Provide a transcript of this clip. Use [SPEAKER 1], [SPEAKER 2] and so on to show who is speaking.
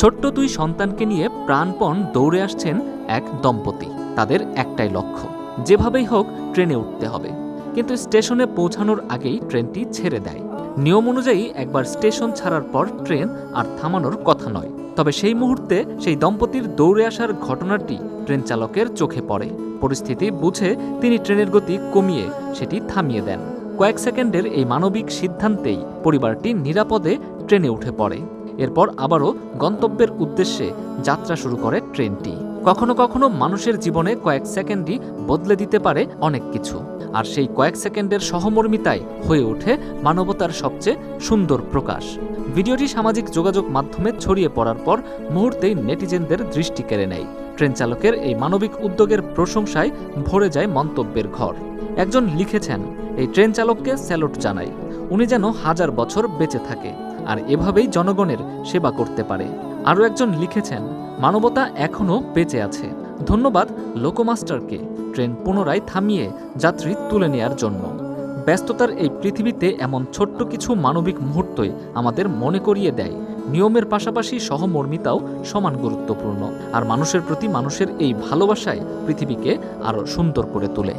[SPEAKER 1] ছোট্ট দুই সন্তানকে নিয়ে প্রাণপণ দৌড়ে আসছেন এক দম্পতি। তাদের একটাই লক্ষ্য, যেভাবেই হোক ট্রেনে উঠতে হবে। কিন্তু স্টেশনে পৌঁছানোর আগেই ট্রেনটি ছেড়ে দেয়। নিয়ম অনুযায়ী একবার স্টেশন ছাড়ার পর ট্রেন আর থামানোর কথা নয়। তবে সেই মুহূর্তে সেই দম্পতির দৌড়ে আসার ঘটনাটি ট্রেন চালকের চোখে পড়ে। পরিস্থিতি বুঝে তিনি ট্রেনের গতি কমিয়ে সেটি থামিয়ে দেন। কয়েক সেকেন্ডের এই মানবিক সিদ্ধান্তেই পরিবারটি নিরাপদে ট্রেনে উঠে পড়ে। এরপর আবারও গন্তব্যের উদ্দেশ্যে যাত্রা শুরু করে ট্রেনটি। কখনো কখনো মানুষের জীবনে কয়েক সেকেন্ডই বদলে দিতে পারে অনেক কিছু, আর সেই কয়েক সেকেন্ডের সহমর্মিতাই হয়ে ওঠে মানবতার সবচেয়ে সুন্দর প্রকাশ। ভিডিওটি সামাজিক যোগাযোগ মাধ্যমে ছড়িয়ে পড়ার পর মুহূর্তেই নেটিজেনদের দৃষ্টি কেড়ে নেয়। ট্রেন চালকের এই মানবিক উদ্যোগের প্রশংসায় ভরে যায় মন্তব্যের ঘর। একজন লিখেছেন, এই ট্রেন চালককে স্যালুট জানাই, উনি যেন 1000 বছর বেঁচে থাকে আর এভাবেই জনগণের সেবা করতে পারে। আরও একজন লিখেছেন, মানবতা এখনও বেঁচে আছে, ধন্যবাদ লোকোমাস্টারকে ট্রেন পুনরায় থামিয়ে যাত্রী তুলে নেয়ার জন্য। ব্যস্ততার এই পৃথিবীতে এমন ছোট্ট কিছু মানবিক মুহূর্তই আমাদের মনে করিয়ে দেয় নিয়মের পাশাপাশি সহমর্মিতাও সমান গুরুত্বপূর্ণ, আর মানুষের প্রতি মানুষের এই ভালোবাসায় পৃথিবীকে আরও সুন্দর করে তোলে।